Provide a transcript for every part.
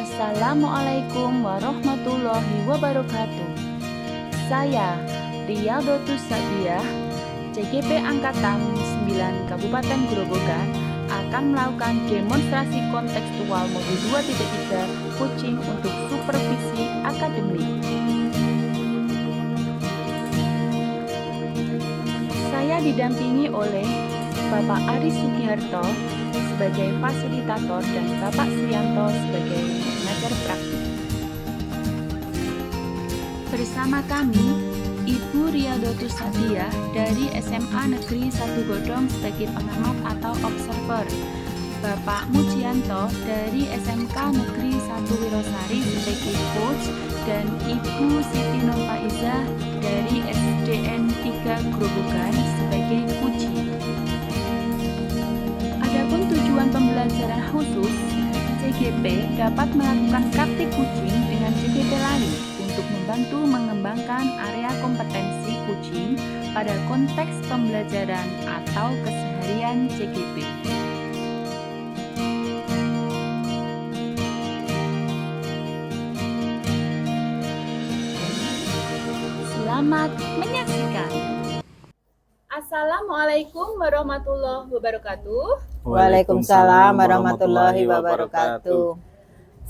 Assalamualaikum warahmatullahi wabarakatuh. Saya Rialdotus Sabiah, CGP Angkatan 9 Kabupaten Grobogan akan melakukan demonstrasi kontekstual modul 2.3 coaching untuk supervisi akademik. Saya didampingi oleh Bapak Aris Sugiharto sebagai fasilitator dan Bapak Suyanto sebagai pengajar praktik. Bersama kami, Ibu Rialdotus Sabiah dari SMA Negeri 1 Godong sebagai pengamat atau observer, Bapak Mujianto dari SMK Negeri 1 Wirosari sebagai coach, dan Ibu Siti Nurfaizah dari SDN 3 Grobogan sebagai coach. Adapun tujuan pembelajaran khusus, CGP dapat melakukan praktik coaching dengan CGP lain untuk membantu mengembangkan area kompetensi coaching pada konteks pembelajaran atau keseharian CGP. Selamat menyaksikan. Assalamualaikum warahmatullahi wabarakatuh. Waalaikumsalam warahmatullahi wabarakatuh.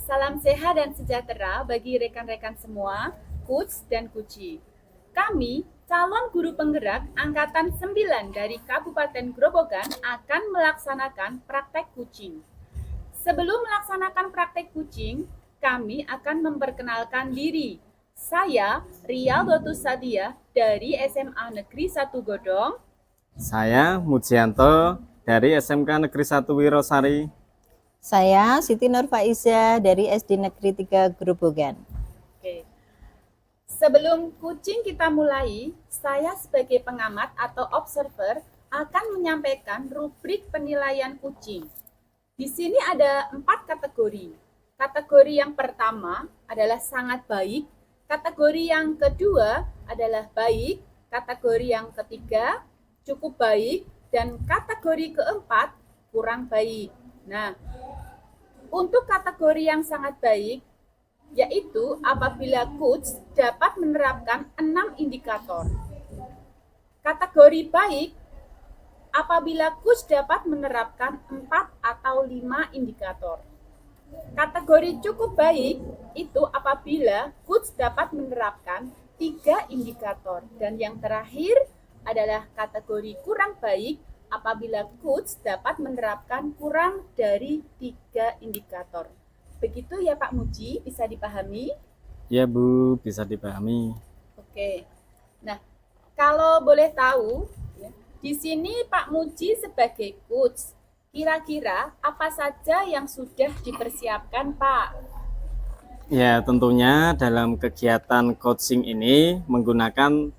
Salam sehat dan sejahtera bagi rekan-rekan semua, coach dan coachee. Kami, calon guru penggerak Angkatan 9 dari Kabupaten Grobogan akan melaksanakan praktek coaching. Sebelum melaksanakan praktek coaching, kami akan memperkenalkan diri. Saya Rialdotus Sabiah dari SMA Negeri 1 Godong. Saya Mujianto dari SMK Negeri 1 Wirosari. Saya Siti Nurfaizah dari SD Negeri 3 Grobogan. Oke. Sebelum coaching kita mulai, saya sebagai pengamat atau observer akan menyampaikan rubrik penilaian coaching. Di sini ada 4 kategori. Kategori yang pertama adalah sangat baik, kategori yang kedua adalah baik, kategori yang ketiga cukup baik, dan kategori keempat kurang baik. Nah, untuk kategori yang sangat baik, yaitu apabila coach dapat menerapkan 6 indikator. Kategori baik, apabila coach dapat menerapkan 4 atau 5 indikator. Kategori cukup baik itu apabila coach dapat menerapkan 3 indikator. Dan yang terakhir adalah kategori kurang baik apabila coach dapat menerapkan kurang dari 3 indikator. Begitu ya Pak Muji, bisa dipahami? Ya Bu, bisa dipahami. Oke. Nah, kalau boleh tahu, di sini Pak Muji sebagai coach, kira-kira apa saja yang sudah dipersiapkan, Pak? Ya, tentunya dalam kegiatan coaching ini menggunakan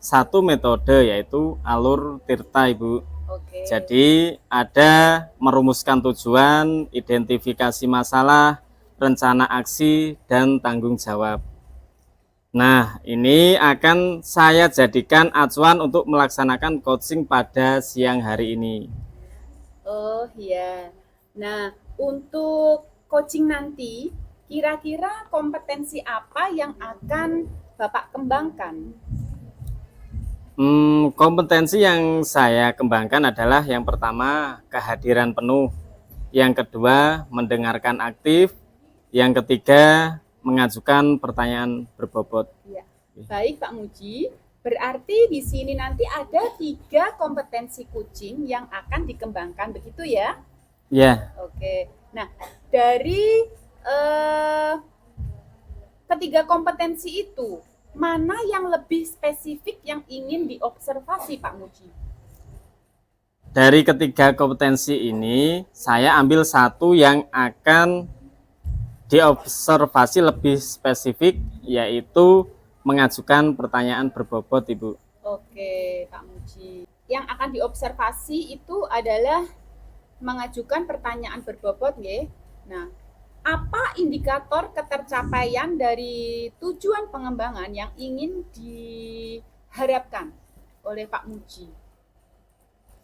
satu metode, yaitu alur Tirta, Ibu. Oke. Jadi ada merumuskan tujuan, identifikasi masalah, rencana aksi, dan tanggung jawab. Nah, ini akan saya jadikan acuan untuk melaksanakan coaching pada siang hari ini. Oh iya. Nah, untuk coaching nanti, kira-kira kompetensi apa yang akan Bapak kembangkan? Kompetensi yang saya kembangkan adalah yang pertama kehadiran penuh, yang kedua mendengarkan aktif, yang ketiga mengajukan pertanyaan berbobot. Ya. Baik Pak Muji, berarti di sini nanti ada 3 kompetensi coaching yang akan dikembangkan, begitu ya? Ya. Oke. Nah, dari ketiga kompetensi itu, mana yang lebih spesifik yang ingin diobservasi Pak Muji? Dari ketiga kompetensi ini, saya ambil satu yang akan diobservasi lebih spesifik, yaitu mengajukan pertanyaan berbobot, Ibu. Oke, Pak Muji. Yang akan diobservasi itu adalah mengajukan pertanyaan berbobot, nggih. Nah, apa indikator ketercapaian dari tujuan pengembangan yang ingin diharapkan oleh Pak Muji?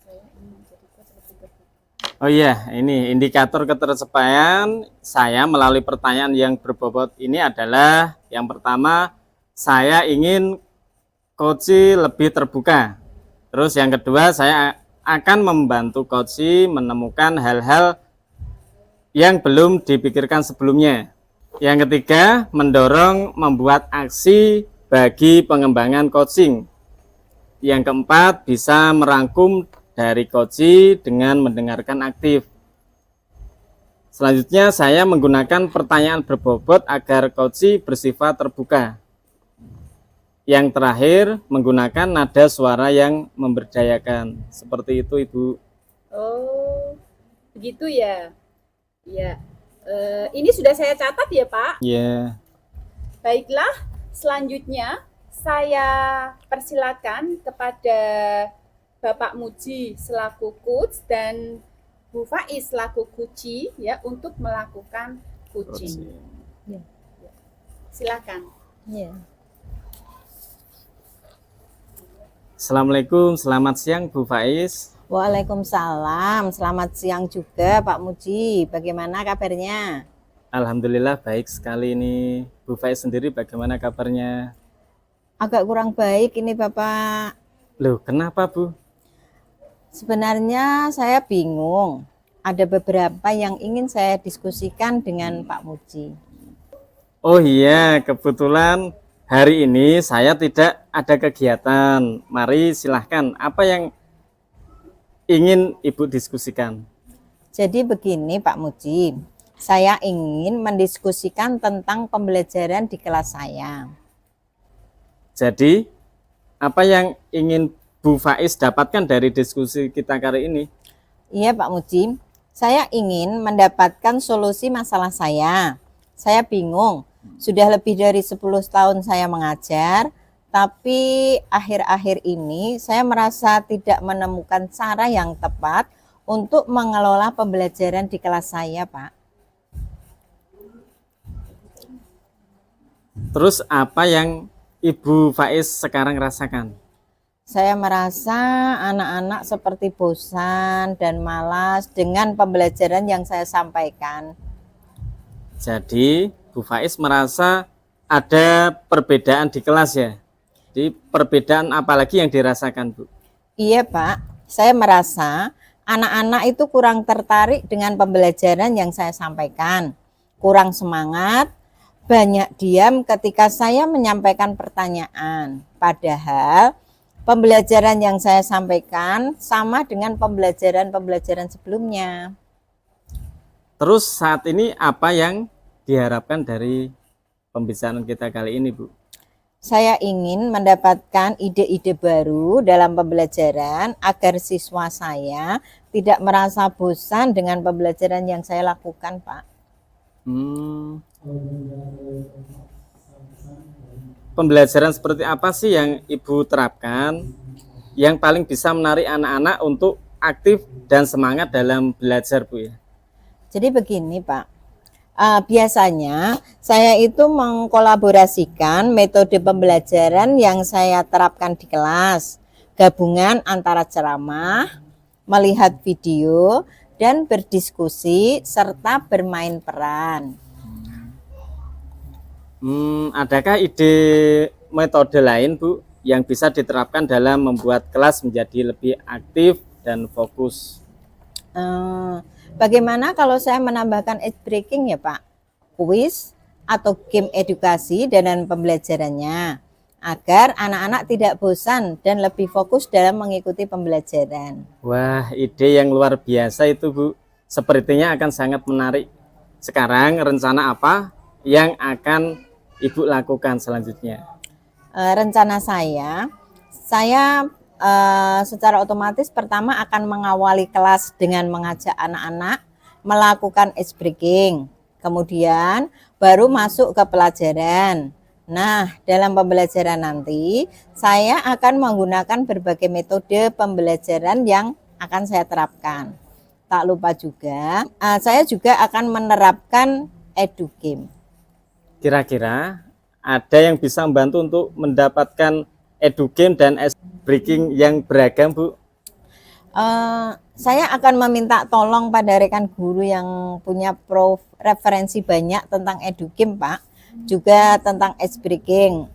Saya ingin menjadi coach lebih berbobot. Oh iya, ini indikator ketercapaian saya melalui pertanyaan yang berbobot ini adalah yang pertama, saya ingin coach lebih terbuka. Terus yang kedua, saya akan membantu coach menemukan hal-hal yang belum dipikirkan sebelumnya. Yang ketiga, mendorong membuat aksi bagi pengembangan coaching. Yang keempat, bisa merangkum dari coach dengan mendengarkan aktif. Selanjutnya, saya menggunakan pertanyaan berbobot agar coach bersifat terbuka. Yang terakhir, menggunakan nada suara yang memberdayakan. Seperti itu, Ibu. Oh, begitu ya. Ya, ini sudah saya catat ya, Pak. Ya. Baiklah, selanjutnya saya persilakan kepada Bapak Muji selaku coach dan Bu Faiz selaku kuci ya untuk melakukan coaching. Ya. Silakan. Ya. Assalamualaikum, selamat siang Bu Faiz. Waalaikumsalam, selamat siang juga Pak Muji. Bagaimana kabarnya? Alhamdulillah baik sekali ini. Bu Faiz sendiri bagaimana kabarnya? Agak kurang baik ini Bapak. Loh, kenapa Bu? Sebenarnya saya bingung. Ada beberapa yang ingin saya diskusikan dengan Pak Muji. Oh iya, kebetulan hari ini saya tidak ada kegiatan. Mari silahkan, apa yang ingin Ibu diskusikan? Jadi begini Pak Muji, saya ingin mendiskusikan tentang pembelajaran di kelas saya. Jadi, apa yang ingin Bu Faiz dapatkan dari diskusi kita kali ini? Iya Pak Muji, saya ingin mendapatkan solusi masalah saya. Saya bingung, sudah lebih dari 10 tahun saya mengajar, tapi akhir-akhir ini saya merasa tidak menemukan cara yang tepat untuk mengelola pembelajaran di kelas saya, Pak. Terus apa yang Ibu Faiz sekarang rasakan? Saya merasa anak-anak seperti bosan dan malas dengan pembelajaran yang saya sampaikan. Jadi, Bu Faiz merasa ada perbedaan di kelas ya? Jadi, perbedaan apa lagi yang dirasakan, Bu? Iya, Pak. Saya merasa anak-anak itu kurang tertarik dengan pembelajaran yang saya sampaikan. Kurang semangat, banyak diam ketika saya menyampaikan pertanyaan. Padahal pembelajaran yang saya sampaikan sama dengan pembelajaran sebelumnya. Terus saat ini apa yang diharapkan dari pembicaraan kita kali ini, Bu? Saya ingin mendapatkan ide-ide baru dalam pembelajaran agar siswa saya tidak merasa bosan dengan pembelajaran yang saya lakukan, Pak. Pembelajaran seperti apa sih yang Ibu terapkan yang paling bisa menarik anak-anak untuk aktif dan semangat dalam belajar, Bu ya? Jadi begini, Pak. Biasanya saya itu mengkolaborasikan metode pembelajaran yang saya terapkan di kelas, gabungan antara ceramah, melihat video, dan berdiskusi serta bermain peran. Adakah ide metode lain, Bu, yang bisa diterapkan dalam membuat kelas menjadi lebih aktif dan fokus? Bagaimana kalau saya menambahkan ice breaking ya Pak? Kuis atau game edukasi dalam pembelajarannya agar anak-anak tidak bosan dan lebih fokus dalam mengikuti pembelajaran. Wah, ide yang luar biasa itu, Bu. Sepertinya akan sangat menarik. Sekarang rencana apa yang akan Ibu lakukan selanjutnya? Rencana saya secara otomatis pertama akan mengawali kelas dengan mengajak anak-anak melakukan ice breaking, kemudian baru masuk ke pelajaran. Nah, dalam pembelajaran nanti saya akan menggunakan berbagai metode pembelajaran yang akan saya terapkan. Tak lupa juga, saya juga akan menerapkan edugame. Kira-kira ada yang bisa membantu untuk mendapatkan edugame dan ice breaking yang beragam, Bu? Saya akan meminta tolong pada rekan guru yang punya referensi banyak tentang edukim, Pak, juga tentang ice breaking.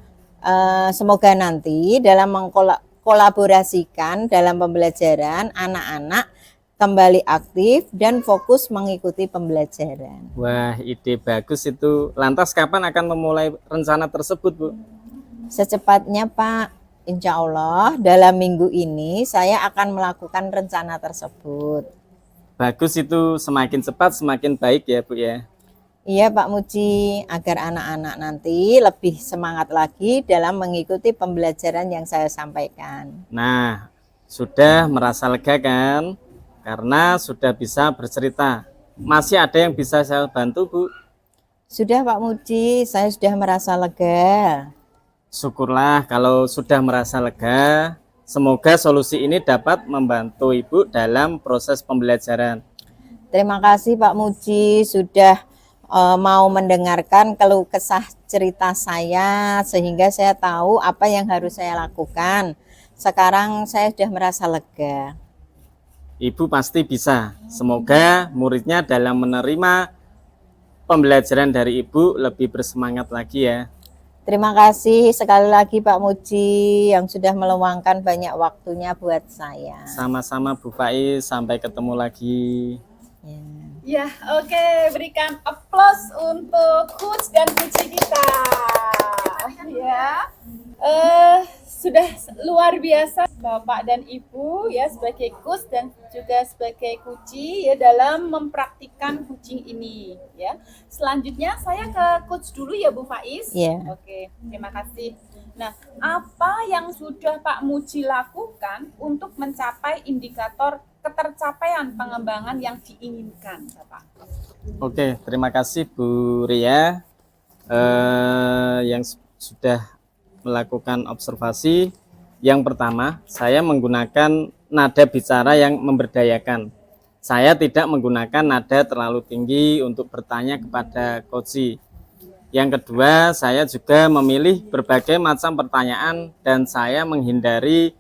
Semoga nanti dalam mengkolaborasikan dalam pembelajaran anak-anak kembali aktif dan fokus mengikuti pembelajaran. Wah, ide bagus itu. Lantas kapan akan memulai rencana tersebut, Bu? Secepatnya, Pak. Insya Allah dalam minggu ini saya akan melakukan rencana tersebut. Bagus itu, semakin cepat semakin baik ya, Bu ya. Iya Pak Muji, agar anak-anak nanti lebih semangat lagi dalam mengikuti pembelajaran yang saya sampaikan. Nah, sudah merasa lega kan? Karena sudah bisa bercerita. Masih ada yang bisa saya bantu, Bu? Sudah Pak Muji, saya sudah merasa lega. Syukurlah kalau sudah merasa lega. Semoga solusi ini dapat membantu Ibu dalam proses pembelajaran. Terima kasih Pak Muji sudah mau mendengarkan keluh kesah cerita saya sehingga saya tahu apa yang harus saya lakukan. Sekarang saya sudah merasa lega. Ibu pasti bisa. Semoga muridnya dalam menerima pembelajaran dari Ibu lebih bersemangat lagi ya. Terima kasih sekali lagi Pak Muji yang sudah meluangkan banyak waktunya buat saya. Sama-sama Bu Faiz, sampai ketemu lagi. Ya. Ya, oke, berikan aplaus untuk coach dan coach kita. Ya, sudah luar biasa Bapak dan Ibu ya sebagai coach dan juga sebagai kuci ya dalam mempraktikkan kucing ini ya. Selanjutnya saya ke coach dulu ya Bu Faiz. Ya. Oke, terima kasih. Nah, apa yang sudah Pak Muji lakukan untuk mencapai indikator ketercapaian pengembangan yang diinginkan, Bapak? Oke, terima kasih Bu Ria yang sudah melakukan observasi. Yang pertama, saya menggunakan nada bicara yang memberdayakan. Saya tidak menggunakan nada terlalu tinggi untuk bertanya kepada coach. Yang kedua, saya juga memilih berbagai macam pertanyaan dan saya menghindari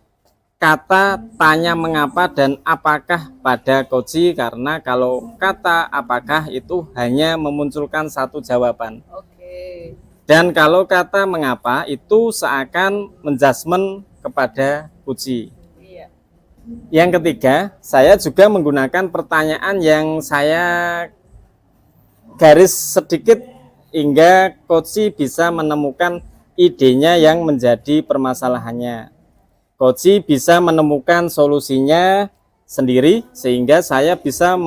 kata tanya mengapa dan apakah pada coach, karena kalau kata apakah itu hanya memunculkan satu jawaban. Oke. Dan kalau kata mengapa itu seakan menjudgment kepada coach. Iya. Yang ketiga, saya juga menggunakan pertanyaan yang saya garis sedikit hingga coach bisa menemukan idenya yang menjadi permasalahannya. Coach bisa menemukan solusinya sendiri sehingga saya bisa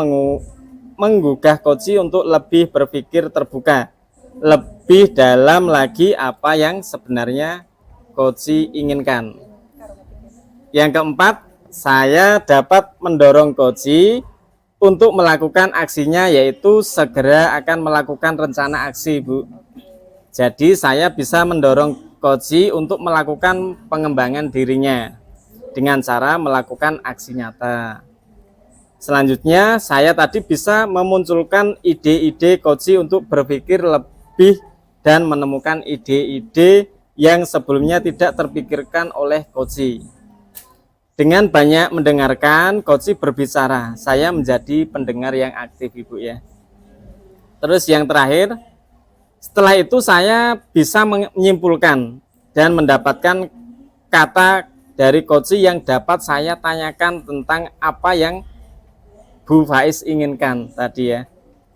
menggugah coach untuk lebih berpikir terbuka, lebih dalam lagi apa yang sebenarnya coach inginkan. Yang keempat, saya dapat mendorong coach untuk melakukan aksinya, yaitu segera akan melakukan rencana aksi, Bu. Jadi saya bisa mendorong coach untuk melakukan pengembangan dirinya dengan cara melakukan aksi nyata. Selanjutnya, saya tadi bisa memunculkan ide-ide coach untuk berpikir lebih dan menemukan ide-ide yang sebelumnya tidak terpikirkan oleh coach. Dengan banyak mendengarkan, coach berbicara. Saya menjadi pendengar yang aktif, Ibu ya. Terus yang terakhir, setelah itu saya bisa menyimpulkan dan mendapatkan kata dari coach yang dapat saya tanyakan tentang apa yang Bu Faiz inginkan tadi ya.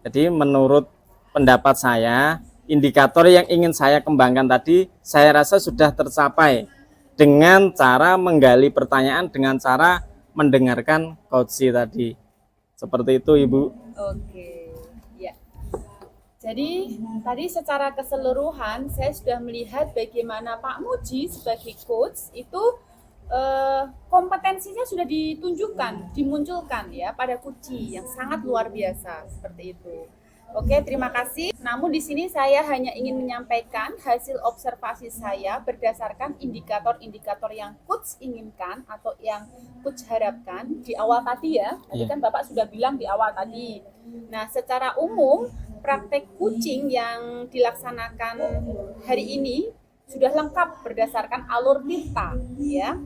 Jadi menurut pendapat saya, indikator yang ingin saya kembangkan tadi, saya rasa sudah tercapai dengan cara menggali pertanyaan, dengan cara mendengarkan coach tadi. Seperti itu, Ibu. Oke, ya. Jadi tadi secara keseluruhan saya sudah melihat bagaimana Pak Muji sebagai coach itu kompetensinya sudah ditunjukkan, dimunculkan ya pada kuci yang sangat luar biasa seperti itu. Oke, terima kasih. Namun di sini saya hanya ingin menyampaikan hasil observasi saya berdasarkan indikator-indikator yang coach inginkan atau yang coach harapkan di awal tadi ya. Tadi kan Bapak sudah bilang di awal tadi. Nah, secara umum praktek kucing yang dilaksanakan hari ini sudah lengkap berdasarkan alur tinta ya.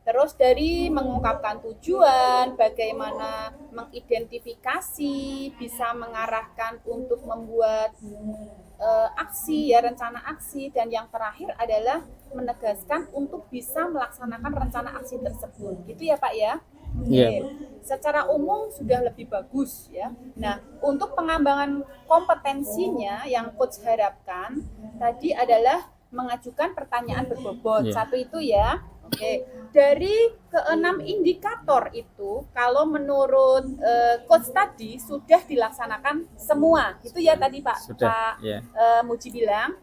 Terus dari mengungkapkan tujuan, bagaimana mengidentifikasi, bisa mengarahkan untuk membuat aksi ya, rencana aksi, dan yang terakhir adalah menegaskan untuk bisa melaksanakan rencana aksi tersebut. Gitu ya Pak ya? Iya. Oke. Secara umum sudah lebih bagus ya. Nah, untuk pengembangan kompetensinya yang coach harapkan tadi adalah mengajukan pertanyaan berbobot. Iya. Satu itu ya. Oke, dari keenam indikator itu, kalau menurut coach tadi sudah dilaksanakan semua, itu ya tadi Pak Sudah, ya. Muji bilang.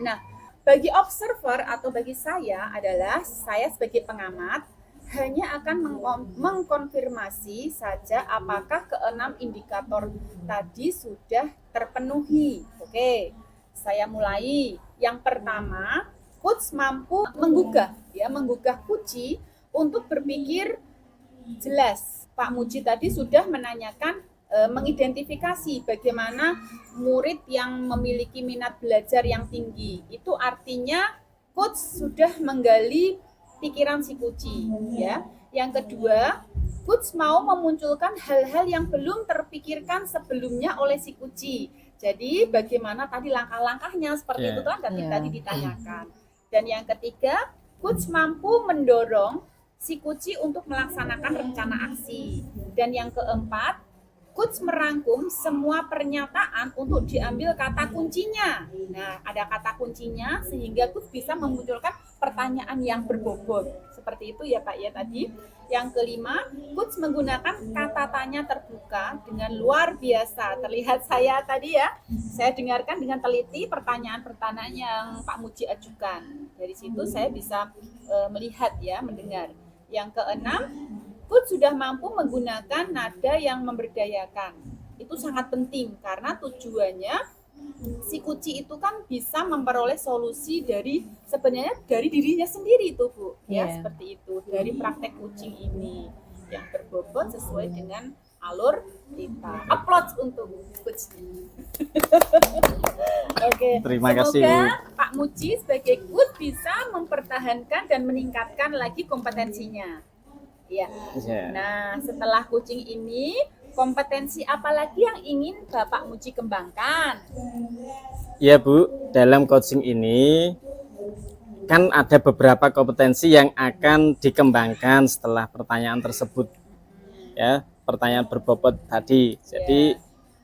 Nah, bagi observer atau bagi saya adalah saya sebagai pengamat hanya akan mengkonfirmasi saja apakah keenam indikator tadi sudah terpenuhi. Oke, saya mulai. Yang pertama, coach mampu menggugah Puji untuk berpikir jelas. Pak Muji tadi sudah menanyakan, mengidentifikasi bagaimana murid yang memiliki minat belajar yang tinggi. Itu artinya coach sudah menggali pikiran si Puji, ya. Yang kedua, coach mau memunculkan hal-hal yang belum terpikirkan sebelumnya oleh si Puji. Jadi bagaimana tadi langkah-langkahnya seperti itu kan tadi ditanyakan. Dan yang ketiga, coach mampu mendorong si Puji untuk melaksanakan rencana aksi. Dan yang keempat, coach merangkum semua pernyataan untuk diambil kata kuncinya. Nah, ada kata kuncinya sehingga coach bisa memunculkan pertanyaan yang berbobot. Seperti itu ya Pak ya tadi. Yang kelima, coach menggunakan kata tanya terbuka dengan luar biasa. Terlihat saya tadi ya, saya dengarkan dengan teliti pertanyaan-pertanyaan yang Pak Muji ajukan. Dari situ saya bisa melihat ya, mendengar. Yang keenam, coach sudah mampu menggunakan nada yang memberdayakan. Itu sangat penting karena tujuannya si Kuci itu kan bisa memperoleh solusi sebenarnya dari dirinya sendiri itu Bu. Ya, seperti itu. Dari praktek kucing ini yang berbobot sesuai dengan alur kita. Applause untuk Kuci. Oke. Terima kasih. Semoga Pak Muji sebagai coach bisa mempertahankan dan meningkatkan lagi kompetensinya. Ya. Nah, setelah kucing ini, kompetensi apa lagi yang ingin Bapak Muji kembangkan? Ya Bu, dalam coaching ini kan ada beberapa kompetensi yang akan dikembangkan setelah pertanyaan tersebut. Ya, pertanyaan berbobot tadi. Jadi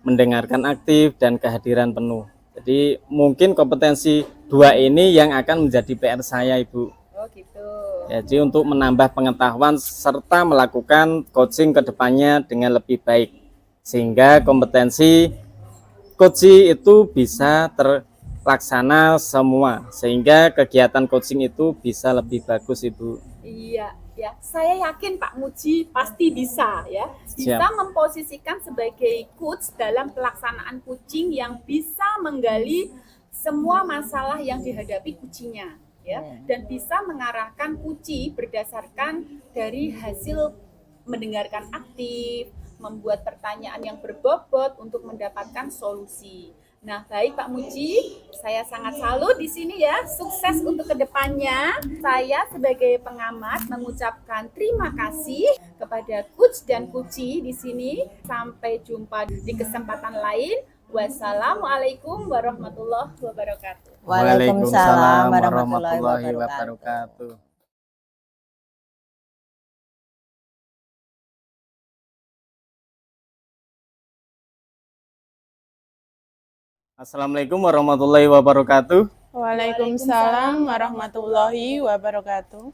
mendengarkan aktif dan kehadiran penuh. Jadi mungkin kompetensi 2 ini yang akan menjadi PR saya Ibu. Oh gitu. Jadi untuk menambah pengetahuan serta melakukan coaching ke depannya dengan lebih baik. Sehingga kompetensi coaching itu bisa terlaksana semua. Sehingga kegiatan coaching itu bisa lebih bagus Ibu. Iya, ya. Saya yakin Pak Muji pasti bisa ya. Bisa memposisikan sebagai coach dalam pelaksanaan coaching yang bisa menggali semua masalah yang dihadapi kucingnya. Ya, dan bisa mengarahkan Puji berdasarkan dari hasil mendengarkan aktif, membuat pertanyaan yang berbobot untuk mendapatkan solusi. Nah, baik Pak Muji, saya sangat salut di sini ya. Sukses untuk kedepannya. Saya sebagai pengamat mengucapkan terima kasih kepada coach dan Puji di sini. Sampai jumpa di kesempatan lain. Wassalamualaikum warahmatullahi wabarakatuh. Waalaikumsalam warahmatullahi wabarakatuh. Assalamualaikum warahmatullahi wabarakatuh. Waalaikumsalam warahmatullahi wabarakatuh.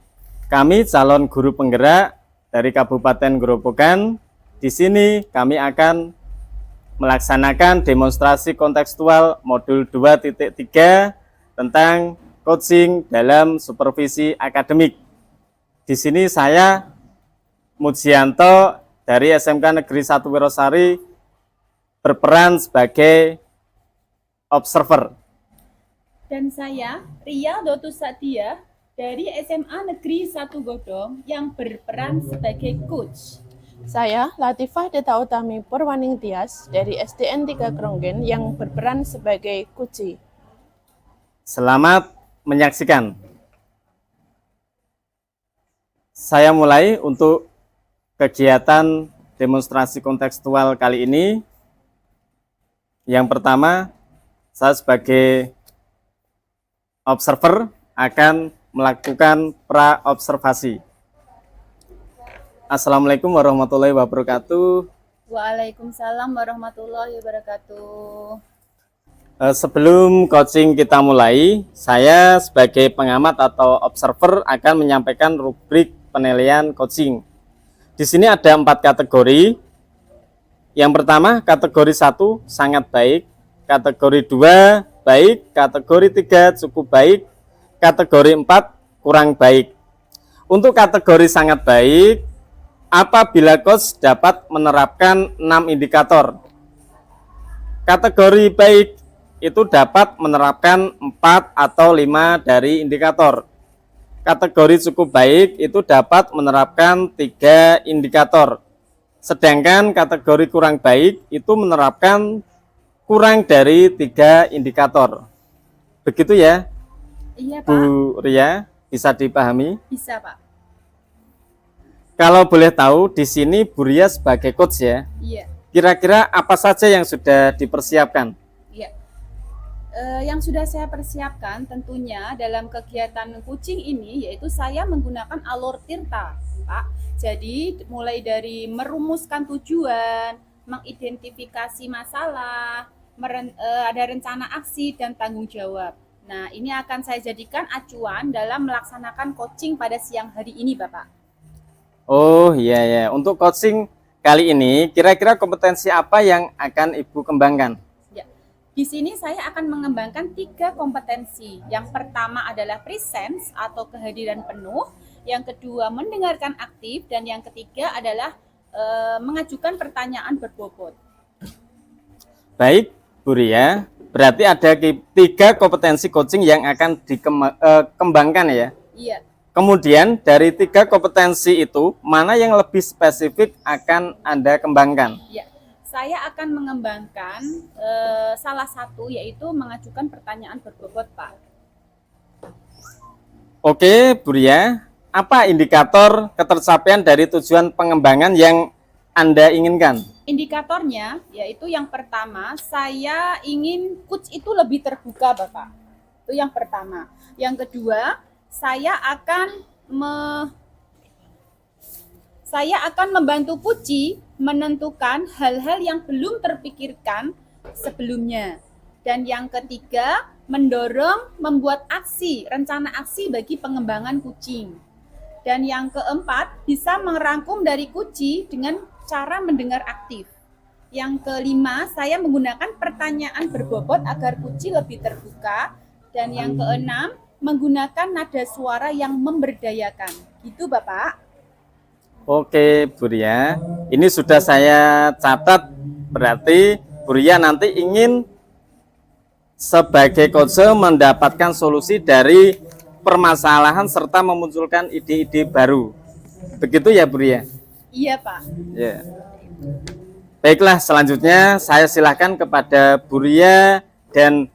Kami calon guru penggerak dari Kabupaten Grobogan. Di sini kami akan melaksanakan demonstrasi kontekstual modul 2.3 tentang coaching dalam supervisi akademik. Di sini saya Mujianto dari SMK Negeri 1 Wirosari berperan sebagai observer. Dan saya Ria Dotus Sadia dari SMA Negeri 1 Godong yang berperan sebagai coach. Saya Latifah Deta Utami Purwaning Tias dari SDN 3 Kronggen yang berperan sebagai Kuci. Selamat menyaksikan. saya mulai untuk kegiatan demonstrasi kontekstual kali ini. Yang pertama, saya sebagai observer akan melakukan pra-observasi. Assalamualaikum warahmatullahi wabarakatuh. Waalaikumsalam warahmatullahi wabarakatuh. Sebelum coaching kita mulai, saya sebagai pengamat atau observer akan menyampaikan rubrik penilaian coaching. Di sini ada 4 kategori. Yang pertama, kategori 1 sangat baik, kategori 2 baik, kategori 3 cukup baik, kategori 4 kurang baik. Untuk kategori sangat baik, apabila coach dapat menerapkan 6 indikator. Kategori baik itu dapat menerapkan 4 atau 5 dari indikator. Kategori cukup baik itu dapat menerapkan 3 indikator. Sedangkan kategori kurang baik itu menerapkan kurang dari 3 indikator. Begitu ya, Iya, Pak. Bu Ria, bisa dipahami? Bisa, Pak. Kalau boleh tahu, di sini Bu Ria sebagai coach ya, Iya. kira-kira apa saja yang sudah dipersiapkan? Iya. Yang sudah saya persiapkan tentunya dalam kegiatan coaching ini yaitu saya menggunakan alur tirta, Pak. Jadi mulai dari merumuskan tujuan, mengidentifikasi masalah, ada rencana aksi dan tanggung jawab. Nah, ini akan saya jadikan acuan dalam melaksanakan coaching pada siang hari ini, Bapak. Oh iya ya, untuk coaching kali ini kira-kira kompetensi apa yang akan Ibu kembangkan? Ya. Di sini saya akan mengembangkan 3 kompetensi. Yang pertama adalah presence atau kehadiran penuh, yang kedua mendengarkan aktif, dan yang ketiga adalah mengajukan pertanyaan berbobot. Baik, Bu Ria, berarti ada 3 kompetensi coaching yang akan dikembangkan ya. Iya. Kemudian dari 3 kompetensi itu, mana yang lebih spesifik akan Anda kembangkan? Ya, saya akan mengembangkan salah satu yaitu mengajukan pertanyaan berbobot, Pak. Oke, Bu Ria, apa indikator ketercapaian dari tujuan pengembangan yang Anda inginkan? Indikatornya yaitu yang pertama, saya ingin coach itu lebih terbuka, Bapak. Itu yang pertama. Yang kedua, saya akan membantu Puci menentukan hal-hal yang belum terpikirkan sebelumnya. Dan yang ketiga, mendorong membuat rencana aksi bagi pengembangan kucing. Dan yang keempat, bisa merangkum dari Puci dengan cara mendengar aktif. Yang kelima, saya menggunakan pertanyaan berbobot agar Puci lebih terbuka. Dan yang keenam, menggunakan nada suara yang memberdayakan. Gitu, Bapak. Oke, Bu Ria, ini sudah saya catat. Berarti Bu Ria nanti ingin sebagai coach mendapatkan solusi dari permasalahan serta memunculkan ide-ide baru. Begitu ya, Bu Ria? Iya, Pak. Ya. Baiklah, selanjutnya saya silakan kepada Bu Ria dan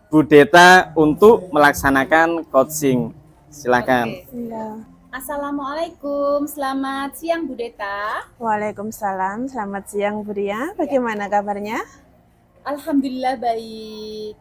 Bu Deta untuk melaksanakan coaching. Silakan. Oke. Iya. Assalamualaikum, selamat siang Bu Deta. Waalaikumsalam, selamat siang Bu Ria. Bagaimana kabarnya? Alhamdulillah baik.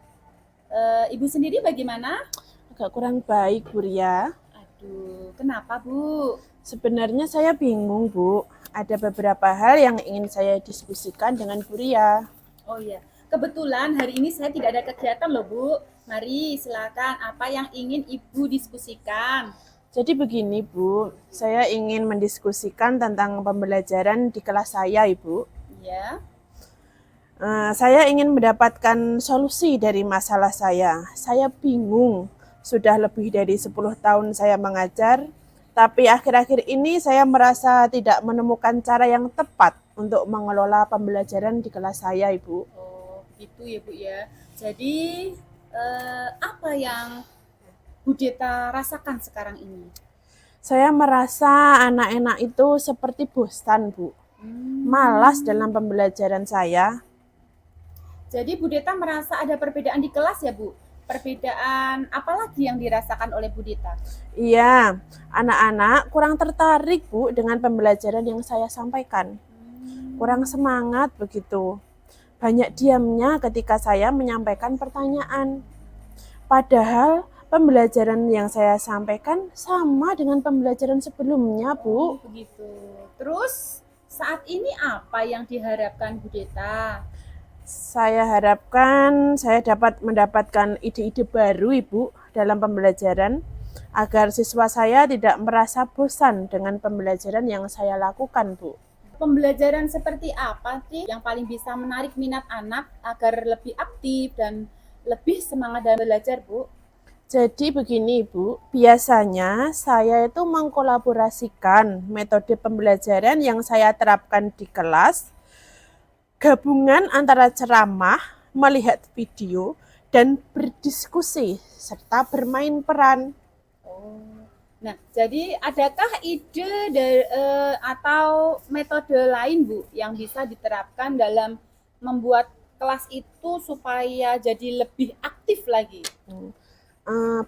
Ibu sendiri bagaimana? Agak kurang baik Bu Ria. Aduh, kenapa Bu? Sebenarnya saya bingung Bu. Ada beberapa hal yang ingin saya diskusikan dengan Bu Ria. Oh iya, kebetulan hari ini saya tidak ada kegiatan loh Bu. Mari silakan, apa yang ingin Ibu diskusikan? Jadi begini Bu, saya ingin mendiskusikan tentang pembelajaran di kelas saya Ibu. Ya. Saya ingin mendapatkan solusi dari masalah saya. Saya bingung, sudah lebih dari 10 tahun saya mengajar, tapi akhir-akhir ini saya merasa tidak menemukan cara yang tepat untuk mengelola pembelajaran di kelas saya, Ibu. Oh, gitu ya Bu ya. Jadi apa yang Bu Deta rasakan sekarang ini? Saya merasa anak-anak itu seperti bosan, Bu. Malas dalam pembelajaran saya. Jadi Bu Deta merasa ada perbedaan di kelas ya Bu? Perbedaan apa lagi yang dirasakan oleh Bu Dita? Iya, anak-anak kurang tertarik, Bu, dengan pembelajaran yang saya sampaikan. Kurang semangat begitu. Banyak diamnya ketika saya menyampaikan pertanyaan. Padahal pembelajaran yang saya sampaikan sama dengan pembelajaran sebelumnya, Bu. Begitu. Terus saat ini apa yang diharapkan Bu Dita? Saya harapkan saya dapat mendapatkan ide-ide baru, Ibu, dalam pembelajaran agar siswa saya tidak merasa bosan dengan pembelajaran yang saya lakukan, Bu. Pembelajaran seperti apa sih yang paling bisa menarik minat anak agar lebih aktif dan lebih semangat dalam belajar, Bu? Jadi begini, Bu, biasanya saya itu mengkolaborasikan metode pembelajaran yang saya terapkan di kelas, gabungan antara ceramah, melihat video, dan berdiskusi, serta bermain peran. Nah, jadi adakah ide atau metode lain, Bu, yang bisa diterapkan dalam membuat kelas itu supaya jadi lebih aktif lagi?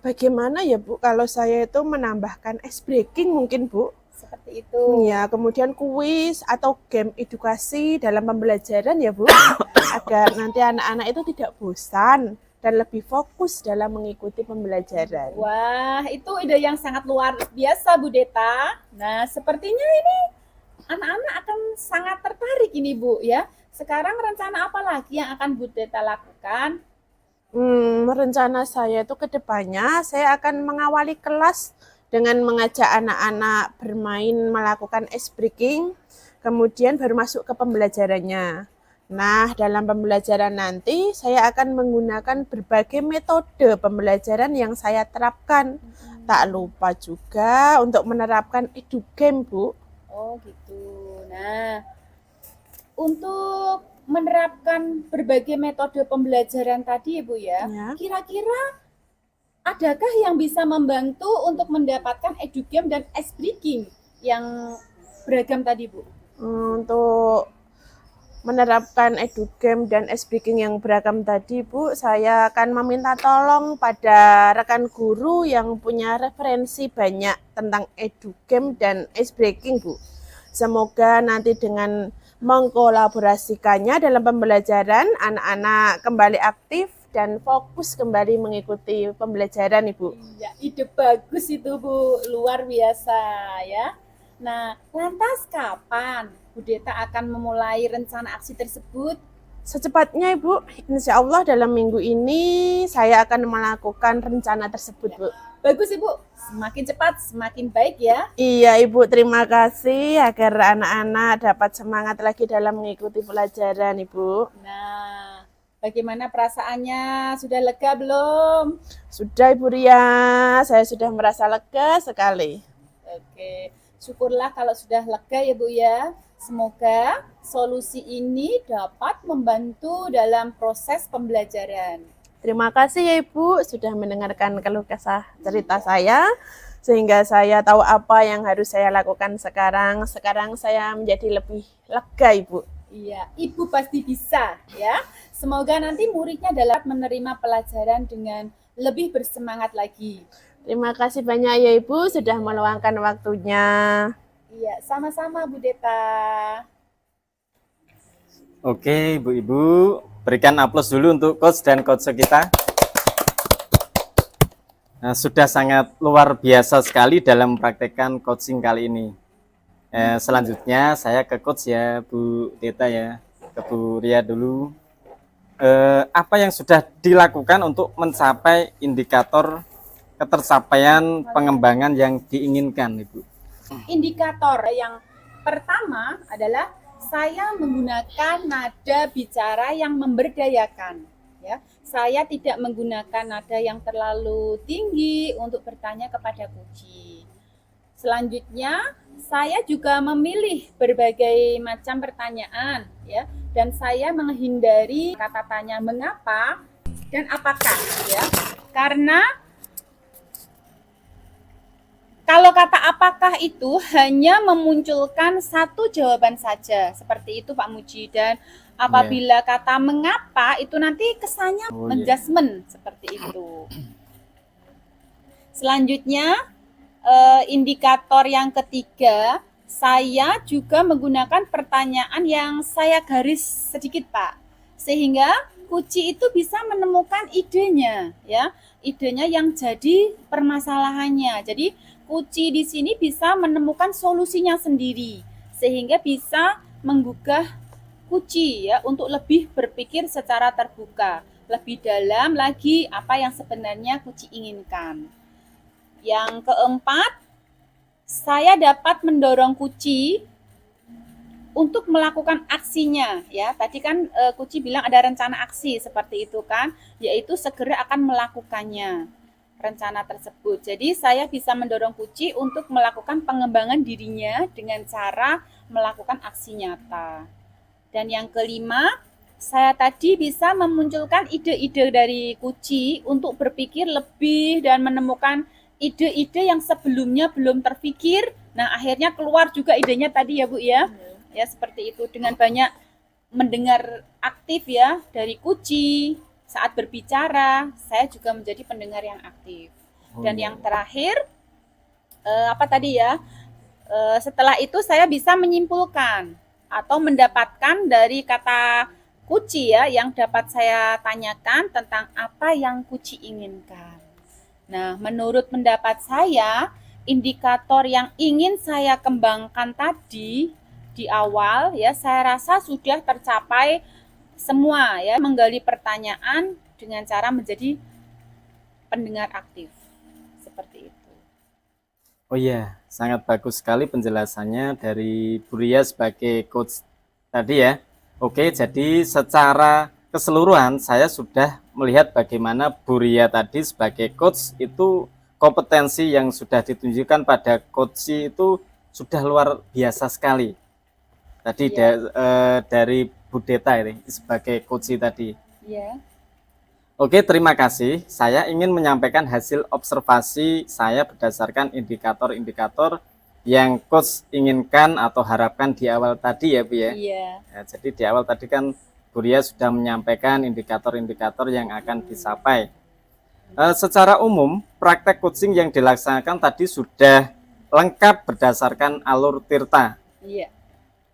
Bagaimana ya, Bu, kalau saya itu menambahkan ice breaking mungkin, Bu? Seperti itu. Ya, kemudian kuis atau game edukasi dalam pembelajaran ya, Bu, agar nanti anak-anak itu tidak bosan dan lebih fokus dalam mengikuti pembelajaran. Wah, itu ide yang sangat luar biasa, Bu Deta. Nah, sepertinya ini anak-anak akan sangat tertarik ini, Bu, ya. Sekarang rencana apa lagi yang akan Bu Deta lakukan? Rencana saya itu ke depannya saya akan mengawali kelas dengan mengajak anak-anak bermain melakukan ice breaking, kemudian baru masuk ke pembelajarannya. Nah, dalam pembelajaran nanti saya akan menggunakan berbagai metode pembelajaran yang saya terapkan. Tak lupa juga untuk menerapkan edugame, Bu. Oh, gitu. Nah, untuk menerapkan berbagai metode pembelajaran tadi, Bu ya, Ya. kira-kira adakah yang bisa membantu untuk mendapatkan edugame dan ice breaking yang beragam tadi, Bu? Untuk menerapkan edugame dan ice breaking yang beragam tadi, Bu, saya akan meminta tolong pada rekan guru yang punya referensi banyak tentang edugame dan ice breaking, Bu. Semoga nanti dengan mengkolaborasikannya dalam pembelajaran, anak-anak kembali aktif dan fokus kembali mengikuti pembelajaran, Ibu. Iya, ide bagus itu, Bu. Luar biasa ya. Nah, lantas kapan Bu Deta akan memulai rencana aksi tersebut? Secepatnya, Ibu, insya Allah dalam minggu ini saya akan melakukan rencana tersebut, Bu. Bagus, Ibu. Semakin cepat, semakin baik ya. Iya, Ibu, terima kasih agar anak-anak dapat semangat lagi dalam mengikuti pelajaran, Ibu. Nah, bagaimana perasaannya? Sudah lega belum? Sudah, Ibu Ria, saya sudah merasa lega sekali. Oke, syukurlah kalau sudah lega ya, Bu ya. Semoga solusi ini dapat membantu dalam proses pembelajaran. Terima kasih ya Ibu sudah mendengarkan keluh kesah cerita saya sehingga saya tahu apa yang harus saya lakukan sekarang. Sekarang saya menjadi lebih lega, Ibu. Iya, Ibu pasti bisa ya. Semoga nanti muridnya dapat menerima pelajaran dengan lebih bersemangat lagi. Terima kasih banyak ya Ibu sudah meluangkan waktunya. Iya, sama-sama Bu Deta. Oke, Ibu-ibu, berikan aplaus dulu untuk coach dan coach kita. Nah, sudah sangat luar biasa sekali dalam praktekkan coaching kali ini. Selanjutnya saya ke coach ya, Bu Deta ya, ke Bu Ria dulu. Apa yang sudah dilakukan untuk mencapai indikator ketercapaian pengembangan yang diinginkan, Ibu? Indikator yang pertama adalah saya menggunakan nada bicara yang memberdayakan. Ya, saya tidak menggunakan nada yang terlalu tinggi untuk bertanya kepada Puji. Selanjutnya, saya juga memilih berbagai macam pertanyaan, ya, dan saya menghindari kata tanya mengapa dan apakah, ya, karena kalau kata apakah itu hanya memunculkan satu jawaban saja, seperti itu Pak Muji, dan Apabila kata mengapa itu nanti kesannya Oh, iya. menjudgment seperti itu. Selanjutnya indikator yang ketiga, saya juga menggunakan pertanyaan yang saya garis sedikit, Pak. Sehingga Kuci itu bisa menemukan idenya, ya. Idenya yang jadi permasalahannya. Jadi Kuci di sini bisa menemukan solusinya sendiri sehingga bisa menggugah Kuci ya untuk lebih berpikir secara terbuka, lebih dalam lagi apa yang sebenarnya Kuci inginkan. Yang keempat, saya dapat mendorong Kuci untuk melakukan aksinya ya. Tadi kan Kuci bilang ada rencana aksi seperti itu kan, yaitu segera akan melakukannya rencana tersebut. Jadi saya bisa mendorong Kuci untuk melakukan pengembangan dirinya dengan cara melakukan aksi nyata. Dan yang kelima, saya tadi bisa memunculkan ide-ide dari Kuci untuk berpikir lebih dan menemukan ide-ide yang sebelumnya belum terpikir. Nah, akhirnya keluar juga idenya tadi ya, Bu ya. Ya, seperti itu. Dengan banyak mendengar aktif ya dari Kuci saat berbicara, saya juga menjadi pendengar yang aktif. Dan yang terakhir, apa tadi ya? Setelah itu saya bisa menyimpulkan atau mendapatkan dari kata Kuci ya yang dapat saya tanyakan tentang apa yang Kuci inginkan. Nah, menurut pendapat saya, indikator yang ingin saya kembangkan tadi di awal ya saya rasa sudah tercapai semua ya, menggali pertanyaan dengan cara menjadi pendengar aktif. Seperti itu. Oh iya, sangat bagus sekali penjelasannya dari Bu Ria sebagai coach tadi ya. Oke, jadi secara keseluruhan saya sudah melihat bagaimana Bu Ria tadi sebagai coach itu kompetensi yang sudah ditunjukkan pada coach itu sudah luar biasa sekali. Tadi dari Bu Deta ini sebagai coach tadi. Iya. Oke, terima kasih. Saya ingin menyampaikan hasil observasi saya berdasarkan indikator-indikator yang coach inginkan atau harapkan di awal tadi ya, Bu ya. Iya. Ya, jadi di awal tadi kan Bu Ria sudah menyampaikan indikator-indikator yang akan dicapai. Secara umum, praktek coaching yang dilaksanakan tadi sudah lengkap berdasarkan alur Tirta. Iya.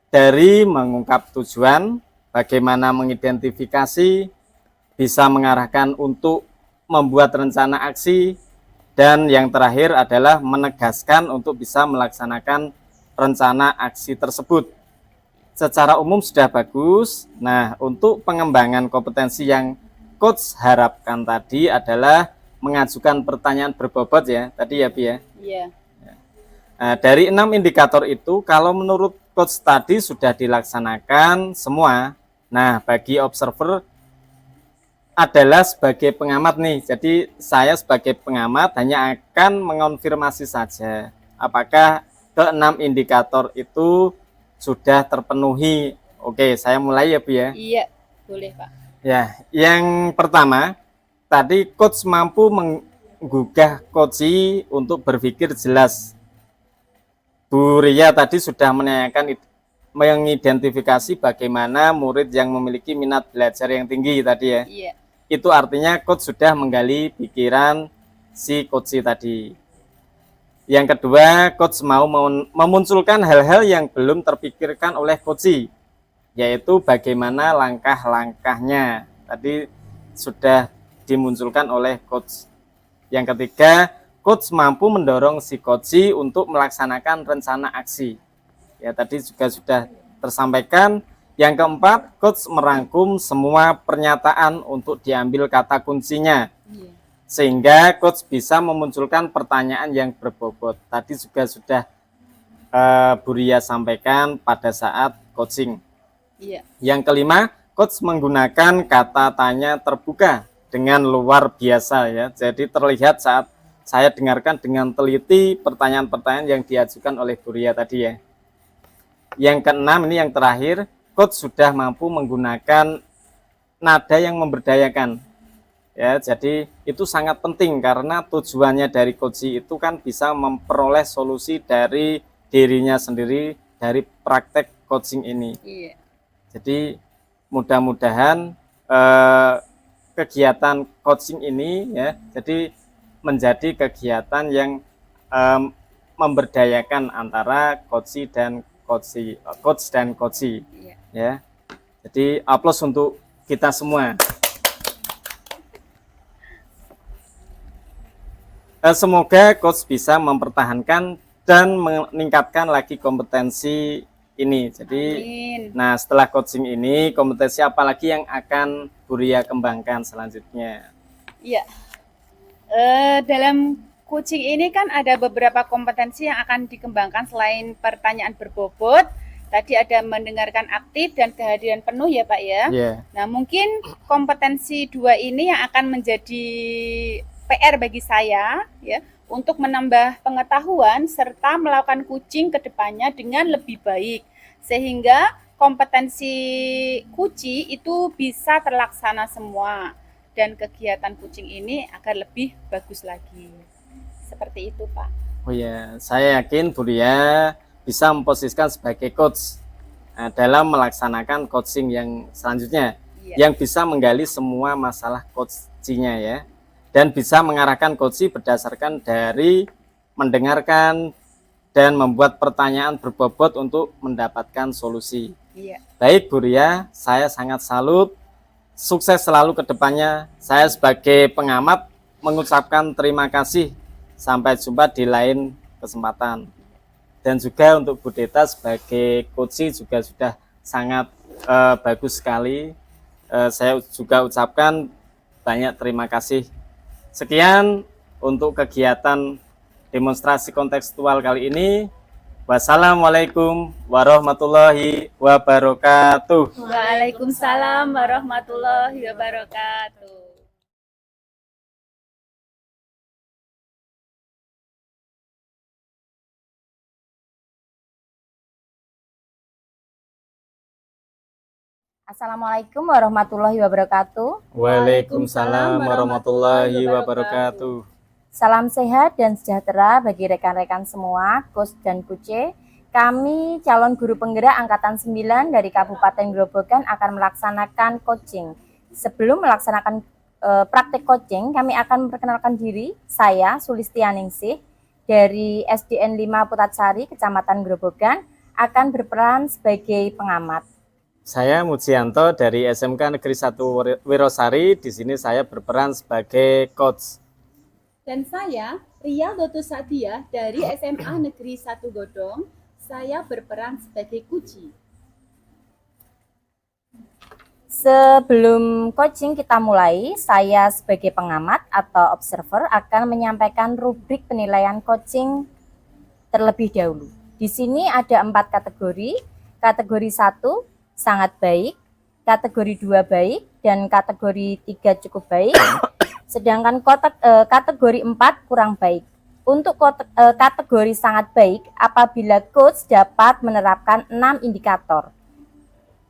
Dari mengungkap tujuan, bagaimana mengidentifikasi, bisa mengarahkan untuk membuat rencana aksi, dan yang terakhir adalah menegaskan untuk bisa melaksanakan rencana aksi tersebut. Secara umum sudah bagus. Nah, untuk pengembangan kompetensi yang coach harapkan tadi adalah mengajukan pertanyaan berbobot ya, tadi ya, Bi ya. Iya. Nah, dari 6 indikator itu, kalau menurut coach tadi sudah dilaksanakan semua. Nah, bagi observer adalah sebagai pengamat nih. Jadi saya sebagai pengamat hanya akan mengonfirmasi saja apakah ke-6 indikator itu sudah terpenuhi. Oke, saya mulai ya, Bu ya. Iya, boleh, Pak. Ya, yang pertama, tadi coach mampu menggugah coachi untuk berpikir jelas. Bu Ria tadi sudah menanyakan mengidentifikasi bagaimana murid yang memiliki minat belajar yang tinggi tadi ya. Iya. Itu artinya coach sudah menggali pikiran si coachi tadi. Yang kedua, coach mau memunculkan hal-hal yang belum terpikirkan oleh coachi, yaitu bagaimana langkah-langkahnya. Tadi sudah dimunculkan oleh coach. Yang ketiga, coach mampu mendorong si coachi untuk melaksanakan rencana aksi. Ya, tadi juga sudah tersampaikan. Yang keempat, coach merangkum semua pernyataan untuk diambil kata kuncinya. Iya. Sehingga coach bisa memunculkan pertanyaan yang berbobot. Tadi juga sudah Bu Ria sampaikan pada saat coaching. Iya. Yang kelima, coach menggunakan kata tanya terbuka dengan luar biasa ya. Jadi terlihat saat saya dengarkan dengan teliti pertanyaan-pertanyaan yang diajukan oleh Bu Ria tadi ya. Yang keenam, ini yang terakhir, coach sudah mampu menggunakan nada yang memberdayakan. Ya, jadi itu sangat penting karena tujuannya dari coaching itu kan bisa memperoleh solusi dari dirinya sendiri dari praktek coaching ini. Iya. Jadi mudah-mudahan kegiatan coaching ini ya jadi menjadi kegiatan yang memberdayakan antara coach dan coach. Iya. Ya. Jadi aplaus untuk kita semua. Semoga coach bisa mempertahankan dan meningkatkan lagi kompetensi ini. Jadi, Amin. nah setelah coaching ini, kompetensi apa lagi yang akan Bu Ria kembangkan selanjutnya? Iya. Dalam coaching ini kan ada beberapa kompetensi yang akan dikembangkan selain pertanyaan berbobot. Tadi ada mendengarkan aktif dan kehadiran penuh ya Pak ya. Yeah. Nah mungkin kompetensi 2 ini yang akan menjadi PR bagi saya ya untuk menambah pengetahuan serta melakukan coaching ke depannya dengan lebih baik sehingga kompetensi coaching itu bisa terlaksana semua dan kegiatan coaching ini agar lebih bagus lagi. Seperti itu Pak. Oh ya, saya yakin Bu Ria bisa memposisikan sebagai coach dalam melaksanakan coaching yang selanjutnya, yang bisa menggali semua masalah coachingnya ya, dan bisa mengarahkan coaching berdasarkan dari mendengarkan dan membuat pertanyaan berbobot untuk mendapatkan solusi. Iya. Baik Bu Ria, saya sangat salut, sukses selalu ke depannya. Saya sebagai pengamat mengucapkan terima kasih, sampai jumpa di lain kesempatan. Dan juga untuk Bu Deta sebagai coach juga sudah sangat bagus sekali. Saya juga ucapkan banyak terima kasih. Sekian untuk kegiatan demonstrasi kontekstual kali ini. Wassalamualaikum warahmatullahi wabarakatuh. Waalaikumsalam warahmatullahi wabarakatuh. Assalamualaikum warahmatullahi wabarakatuh. Waalaikumsalam warahmatullahi wabarakatuh. Salam sehat dan sejahtera bagi rekan-rekan semua, Coach dan Kuce. Kami calon guru penggerak Angkatan 9 dari Kabupaten Grobogan akan melaksanakan coaching. Sebelum melaksanakan praktek coaching, kami akan memperkenalkan diri. Saya Sulistianingsih dari SDN 5 Putatsari, Kecamatan Grobogan, akan berperan sebagai pengamat. Saya Mujianto dari SMK Negeri 1 Wirosari. Di sini saya berperan sebagai coach. Dan saya Ria Dotus Sadia dari SMA Negeri 1 Godong. Saya berperan sebagai kuci. Sebelum coaching kita mulai, saya sebagai pengamat atau observer akan menyampaikan rubrik penilaian coaching terlebih dahulu. Di sini ada 4 kategori. Kategori 1 sangat baik, kategori 2 baik, dan kategori 3 cukup baik. Sedangkan kategori 4 kurang baik. Untuk kategori sangat baik apabila coach dapat menerapkan 6 indikator.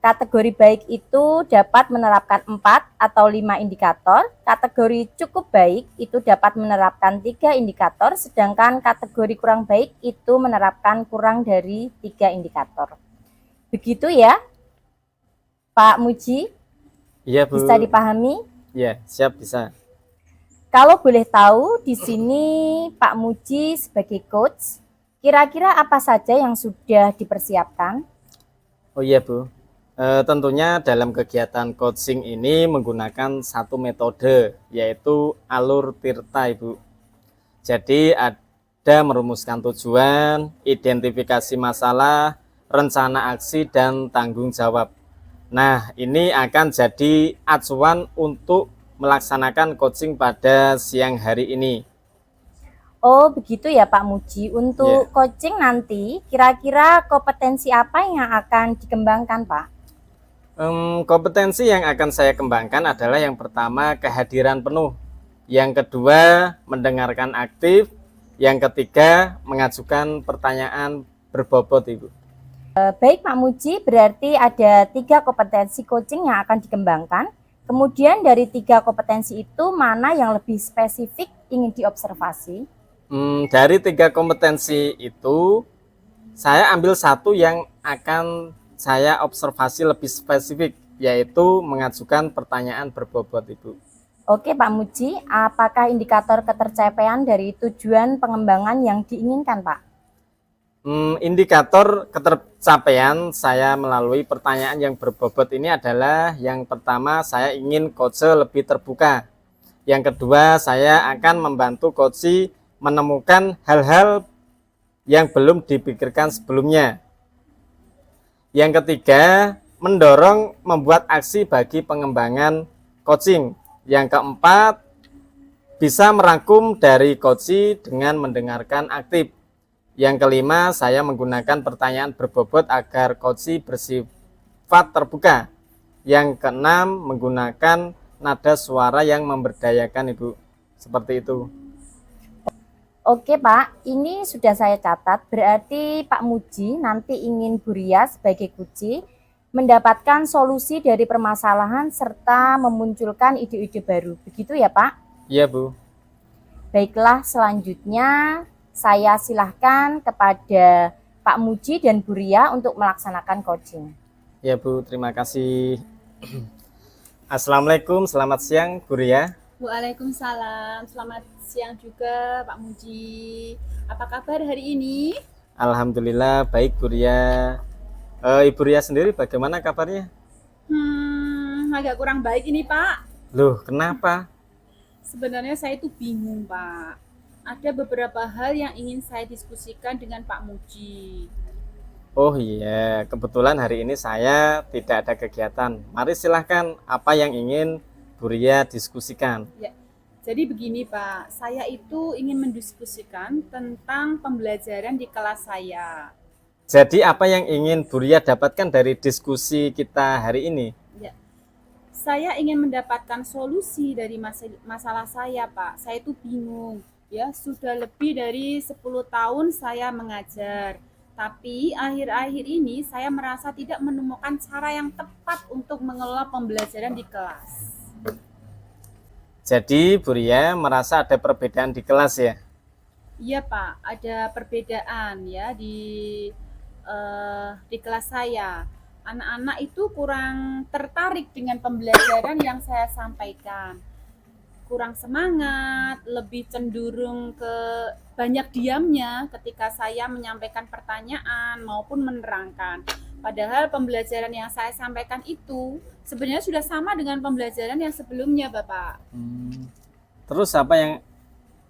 Kategori baik itu dapat menerapkan 4 atau 5 indikator. Kategori cukup baik itu dapat menerapkan 3 indikator, sedangkan kategori kurang baik itu menerapkan kurang dari 3 indikator. Begitu ya, Pak Muji? Iya, Bu. Bisa dipahami? Iya, siap, bisa. Kalau boleh tahu, di sini Pak Muji sebagai coach, kira-kira apa saja yang sudah dipersiapkan? Oh iya, Bu. Tentunya dalam kegiatan coaching ini menggunakan satu metode, yaitu alur tirta, Ibu. Jadi ada merumuskan tujuan, identifikasi masalah, rencana aksi, dan tanggung jawab. Nah, ini akan jadi acuan untuk melaksanakan coaching pada siang hari ini. Oh, begitu ya Pak Muji. Untuk coaching nanti, kira-kira kompetensi apa yang akan dikembangkan, Pak? Kompetensi yang akan saya kembangkan adalah yang pertama, kehadiran penuh. Yang kedua, mendengarkan aktif. Yang ketiga, mengajukan pertanyaan berbobot, Ibu. Baik Pak Muji, berarti ada 3 kompetensi coaching yang akan dikembangkan. Kemudian dari 3 kompetensi itu, mana yang lebih spesifik ingin diobservasi? Dari 3 kompetensi itu, saya ambil satu yang akan saya observasi lebih spesifik, yaitu mengajukan pertanyaan berbobot, Ibu. Oke Pak Muji, apakah indikator ketercapaian dari tujuan pengembangan yang diinginkan Pak? Indikator ketercapaian saya melalui pertanyaan yang berbobot ini adalah yang pertama, saya ingin coach lebih terbuka. Yang kedua, saya akan membantu coach menemukan hal-hal yang belum dipikirkan sebelumnya. Yang ketiga, mendorong membuat aksi bagi pengembangan coaching. Yang keempat, bisa merangkum dari coach dengan mendengarkan aktif. Yang kelima, saya menggunakan pertanyaan berbobot agar coach bersifat terbuka. Yang keenam, menggunakan nada suara yang memberdayakan, Ibu. Seperti itu. Oke Pak, ini sudah saya catat, berarti Pak Muji nanti ingin Bu Ria sebagai kunci mendapatkan solusi dari permasalahan serta memunculkan ide-ide baru. Begitu ya Pak? Iya, Bu. Baiklah, selanjutnya saya silahkan kepada Pak Muji dan Bu Ria untuk melaksanakan coaching. Ya, Bu, terima kasih. Assalamualaikum, selamat siang, Bu Ria. Waalaikumsalam, selamat siang juga Pak Muji. Apa kabar hari ini? Alhamdulillah, baik, Bu Ria. Ibu Ria sendiri bagaimana kabarnya? Agak kurang baik ini Pak. Loh, kenapa? Sebenarnya saya itu bingung Pak. Ada beberapa hal yang ingin saya diskusikan dengan Pak Muji. Oh iya, kebetulan hari ini saya tidak ada kegiatan. Mari silahkan, apa yang ingin Bu Ria diskusikan? Ya, jadi begini Pak, saya itu ingin mendiskusikan tentang pembelajaran di kelas saya. Jadi apa yang ingin Bu Ria dapatkan dari diskusi kita hari ini? Ya, saya ingin mendapatkan solusi dari masalah saya Pak. Saya itu bingung. Ya, sudah lebih dari 10 tahun saya mengajar. Tapi akhir-akhir ini saya merasa tidak menemukan cara yang tepat untuk mengelola pembelajaran di kelas. Jadi Bu Ria merasa ada perbedaan di kelas ya? Iya Pak, ada perbedaan ya di kelas saya. Anak-anak itu kurang tertarik dengan pembelajaran yang saya sampaikan. Kurang semangat, lebih cenderung ke banyak diamnya ketika saya menyampaikan pertanyaan maupun menerangkan. Padahal pembelajaran yang saya sampaikan itu sebenarnya sudah sama dengan pembelajaran yang sebelumnya, Bapak. Terus apa yang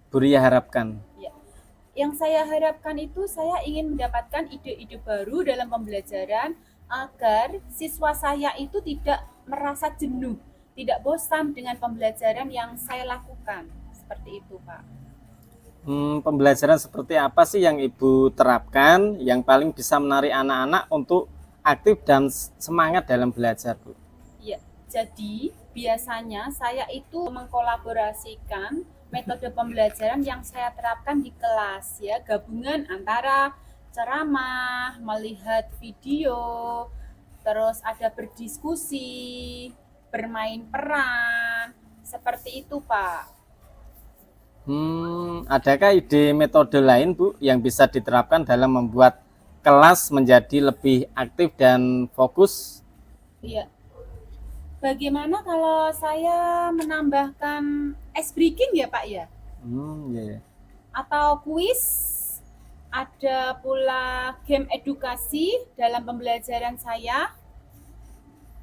Bu Ria harapkan? Ya. Yang saya harapkan itu saya ingin mendapatkan ide-ide baru dalam pembelajaran agar siswa saya itu tidak merasa jenuh, tidak bosan dengan pembelajaran yang saya lakukan. Seperti itu, Pak. Pembelajaran seperti apa sih yang Ibu terapkan yang paling bisa menarik anak-anak untuk aktif dan semangat dalam belajar, Bu? Ya, jadi biasanya saya itu mengkolaborasikan metode pembelajaran yang saya terapkan di kelas ya, gabungan antara ceramah, melihat video, terus ada berdiskusi, bermain peran, seperti itu, Pak. Adakah ide metode lain, Bu, yang bisa diterapkan dalam membuat kelas menjadi lebih aktif dan fokus? Iya. Bagaimana kalau saya menambahkan ice breaking ya, Pak ya? Yeah. Atau kuis? Ada pula game edukasi dalam pembelajaran saya.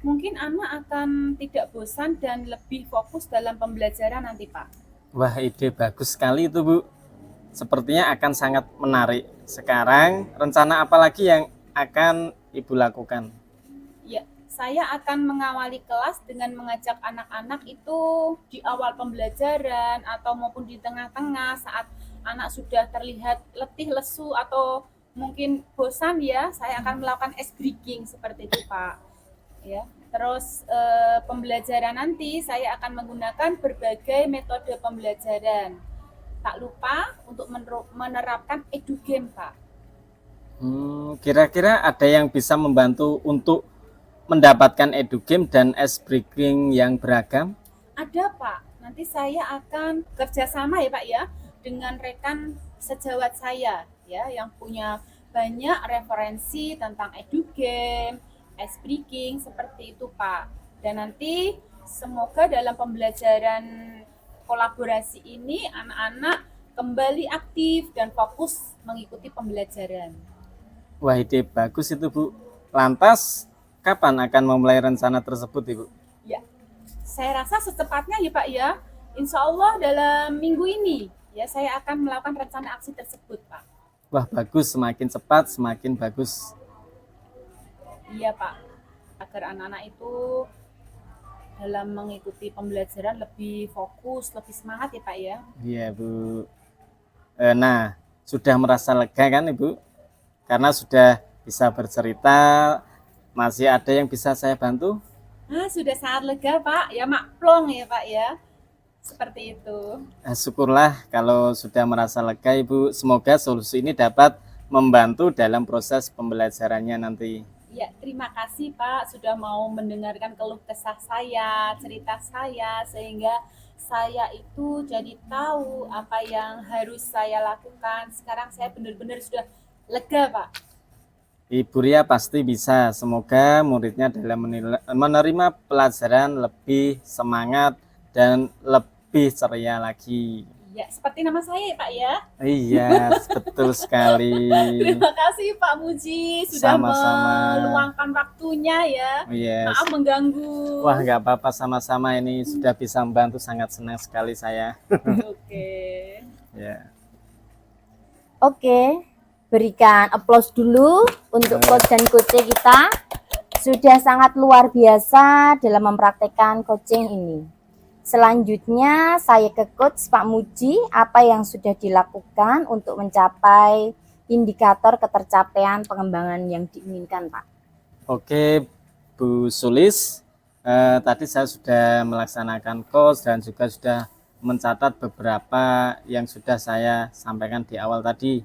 Mungkin anak akan tidak bosan dan lebih fokus dalam pembelajaran nanti, Pak. Wah, ide bagus sekali itu, Bu. Sepertinya akan sangat menarik. Sekarang, rencana apa lagi yang akan Ibu lakukan? Ya, saya akan mengawali kelas dengan mengajak anak-anak itu di awal pembelajaran atau maupun di tengah-tengah saat anak sudah terlihat letih, lesu atau mungkin bosan ya, saya akan melakukan ice breaking seperti itu, Pak. Ya. Terus pembelajaran nanti saya akan menggunakan berbagai metode pembelajaran. Tak lupa untuk menerapkan edugame, Pak. Kira-kira ada yang bisa membantu untuk mendapatkan edugame dan ice breaking yang beragam? Ada, Pak. Nanti saya akan kerjasama ya, Pak ya, dengan rekan sejawat saya ya yang punya banyak referensi tentang edugame, ice breaking, seperti itu Pak. Dan nanti semoga dalam pembelajaran kolaborasi ini anak-anak kembali aktif dan fokus mengikuti pembelajaran. Wah, ide bagus itu Bu. Lantas kapan akan memulai rencana tersebut Ibu? Ya, saya rasa secepatnya ya Pak ya. Insya Allah dalam minggu ini ya saya akan melakukan rencana aksi tersebut Pak. Wah, bagus, semakin cepat semakin bagus. Iya Pak, agar anak-anak itu dalam mengikuti pembelajaran lebih fokus, lebih semangat ya Pak ya. Iya Bu. Nah, sudah merasa lega kan Ibu? Karena sudah bisa bercerita, masih ada yang bisa saya bantu? Nah, sudah sangat lega Pak, ya maklong ya Pak ya. Seperti itu. Syukurlah kalau sudah merasa lega Ibu. Semoga solusi ini dapat membantu dalam proses pembelajarannya nanti. Ya, terima kasih Pak sudah mau mendengarkan keluh kesah saya, cerita saya, sehingga saya itu jadi tahu apa yang harus saya lakukan. Sekarang saya benar-benar sudah lega Pak. Ibu Ria pasti bisa. Semoga muridnya dalam menerima pelajaran lebih semangat dan lebih ceria lagi. Ya, seperti nama saya ya Pak ya. Iya, betul sekali. Terima kasih Pak Muji sudah Sama-sama. meluangkan waktunya ya. Yes. Maaf mengganggu. Wah, nggak apa-apa, sama-sama, ini sudah bisa membantu, sangat senang sekali saya. Oke. Ya. Oke, berikan aplaus dulu untuk coach dan coach kita. Sudah sangat luar biasa dalam mempraktekkan coaching ini. Selanjutnya saya ke coach Pak Muji, apa yang sudah dilakukan untuk mencapai indikator ketercapaian pengembangan yang diinginkan Pak? Oke, Bu Sulis, tadi saya sudah melaksanakan course dan juga sudah mencatat beberapa yang sudah saya sampaikan di awal tadi.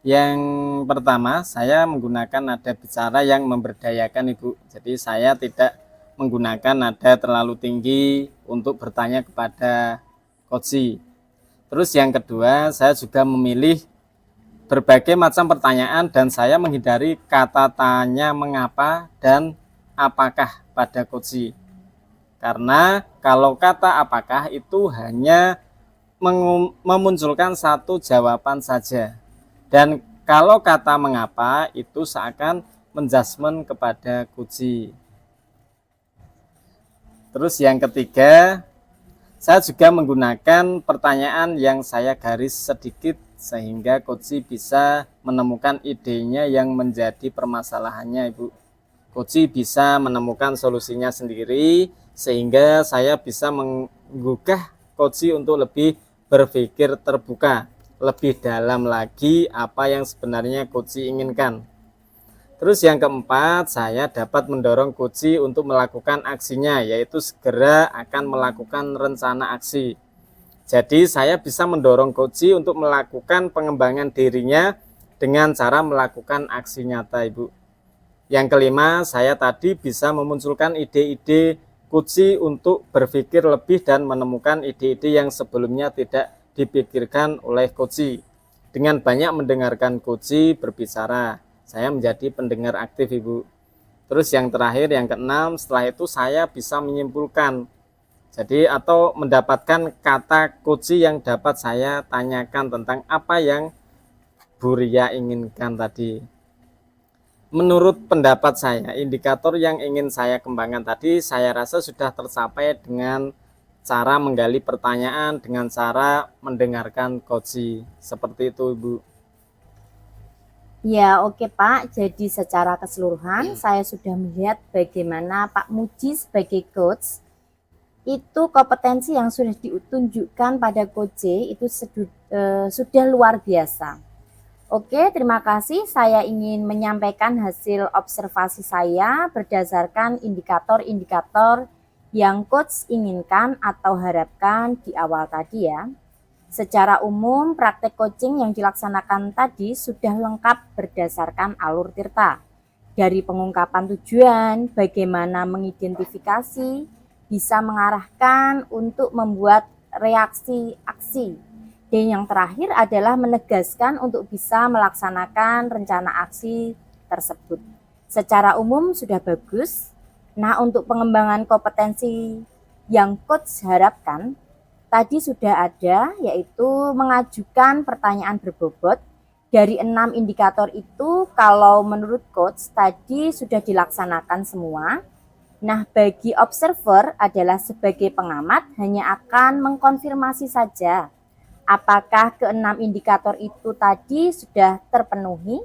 Yang pertama, saya menggunakan nada bicara yang memberdayakan Ibu. Jadi saya tidak menggunakan nada terlalu tinggi untuk bertanya kepada coach. Terus yang kedua, saya juga memilih berbagai macam pertanyaan dan saya menghindari kata tanya mengapa dan apakah pada coach. Karena kalau kata apakah itu hanya memunculkan satu jawaban saja. Dan kalau kata mengapa itu seakan menjudgment kepada coach. Terus yang ketiga, saya juga menggunakan pertanyaan yang saya garis sedikit sehingga coach bisa menemukan idenya yang menjadi permasalahannya Ibu. Coach bisa menemukan solusinya sendiri sehingga saya bisa menggugah coach untuk lebih berpikir terbuka, lebih dalam lagi apa yang sebenarnya coach inginkan. Terus yang keempat, saya dapat mendorong coach untuk melakukan aksinya, yaitu segera akan melakukan rencana aksi. Jadi saya bisa mendorong coach untuk melakukan pengembangan dirinya dengan cara melakukan aksi nyata Ibu. Yang kelima, saya tadi bisa memunculkan ide-ide coach untuk berpikir lebih dan menemukan ide-ide yang sebelumnya tidak dipikirkan oleh coach. Dengan banyak mendengarkan coach berbicara, saya menjadi pendengar aktif Ibu. Terus yang terakhir, yang keenam, setelah itu saya bisa menyimpulkan. Jadi atau mendapatkan kata coach yang dapat saya tanyakan tentang apa yang Bu Ria inginkan tadi. Menurut pendapat saya, indikator yang ingin saya kembangkan tadi saya rasa sudah tercapai dengan cara menggali pertanyaan, dengan cara mendengarkan coach. Seperti itu Ibu. Ya, oke Pak. Jadi secara keseluruhan saya sudah melihat bagaimana Pak Muji sebagai coach itu kompetensi yang sudah ditunjukkan pada coach itu sudah luar biasa. Oke, terima kasih. Saya ingin menyampaikan hasil observasi saya berdasarkan indikator-indikator yang coach inginkan atau harapkan di awal tadi ya. Secara umum, praktek coaching yang dilaksanakan tadi sudah lengkap berdasarkan alur tirta. Dari pengungkapan tujuan, bagaimana mengidentifikasi, bisa mengarahkan untuk membuat reaksi aksi. Dan yang terakhir adalah menegaskan untuk bisa melaksanakan rencana aksi tersebut. Secara umum sudah bagus. Nah, untuk pengembangan kompetensi yang coach harapkan, tadi sudah ada, yaitu mengajukan pertanyaan berbobot. Dari 6 indikator itu, kalau menurut coach tadi sudah dilaksanakan semua. Nah, bagi observer adalah sebagai pengamat hanya akan mengkonfirmasi saja apakah ke-6 indikator itu tadi sudah terpenuhi.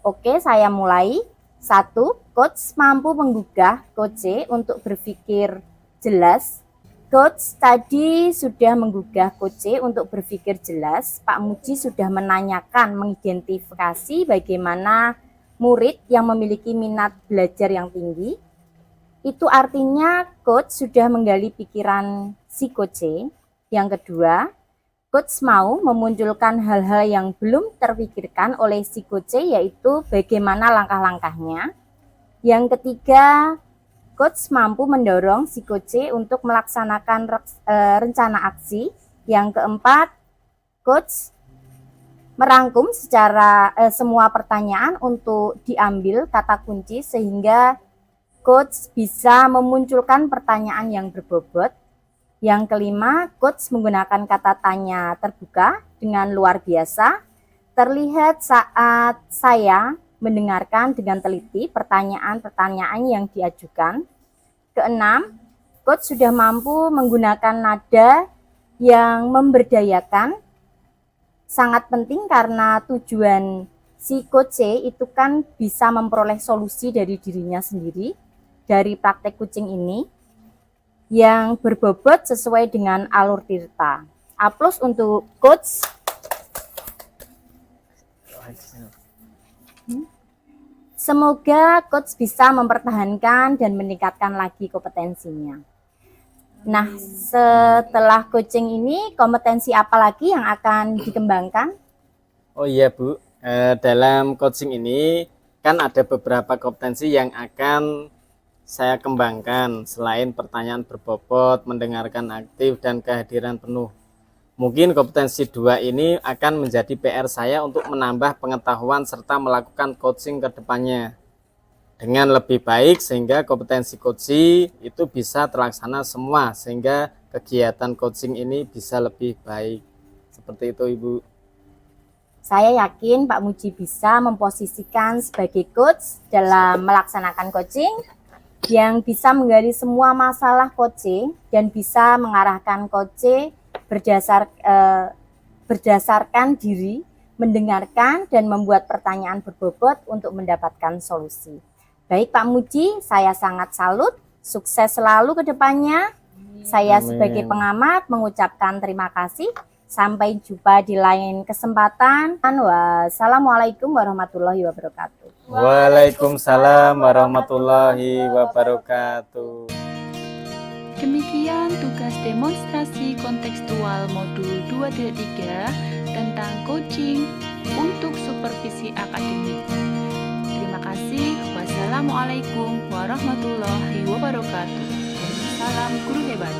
Oke, saya mulai. 1. Coach mampu menggugah coach untuk berpikir jelas. Coach tadi sudah menggugah coach untuk berpikir jelas. Pak Muji sudah menanyakan, mengidentifikasi bagaimana murid yang memiliki minat belajar yang tinggi. Itu artinya coach sudah menggali pikiran si coach. Yang kedua, coach mau memunculkan hal-hal yang belum terpikirkan oleh si coach, yaitu bagaimana langkah-langkahnya. Yang ketiga, coach mampu mendorong si coach untuk melaksanakan rencana aksi. Yang keempat, coach merangkum secara semua pertanyaan untuk diambil kata kunci sehingga coach bisa memunculkan pertanyaan yang berbobot. Yang kelima, coach menggunakan kata tanya terbuka dengan luar biasa. Terlihat saat saya mendengarkan dengan teliti pertanyaan-pertanyaan yang diajukan. Keenam, coach sudah mampu menggunakan nada yang memberdayakan. Sangat penting karena tujuan si coach itu kan bisa memperoleh solusi dari dirinya sendiri dari praktek coaching ini yang berbobot sesuai dengan alur Tirta. Aplaus untuk coach. Semoga coach bisa mempertahankan dan meningkatkan lagi kompetensinya. Nah, setelah coaching ini, kompetensi apa lagi yang akan dikembangkan? Oh iya Bu, dalam coaching ini kan ada beberapa kompetensi yang akan saya kembangkan selain pertanyaan berbobot, mendengarkan aktif, dan kehadiran penuh. Mungkin kompetensi 2 ini akan menjadi PR saya untuk menambah pengetahuan serta melakukan coaching ke depannya dengan lebih baik sehingga kompetensi coaching itu bisa terlaksana semua sehingga kegiatan coaching ini bisa lebih baik. Seperti itu Ibu. Saya yakin Pak Muji bisa memposisikan sebagai coach dalam melaksanakan coaching yang bisa menggali semua masalah coach dan bisa mengarahkan coach berdasarkan diri, mendengarkan dan membuat pertanyaan berbobot untuk mendapatkan solusi. Baik Pak Muji, saya sangat salut, sukses selalu ke depannya. Saya sebagai pengamat mengucapkan terima kasih. Sampai jumpa di lain kesempatan. Wassalamualaikum warahmatullahi wabarakatuh. Waalaikumsalam warahmatullahi wabarakatuh. Demikian tugas demonstrasi kontekstual modul 2.3 tentang coaching untuk supervisi akademik. Terima kasih. Wassalamualaikum warahmatullahi wabarakatuh. Salam guru hebat.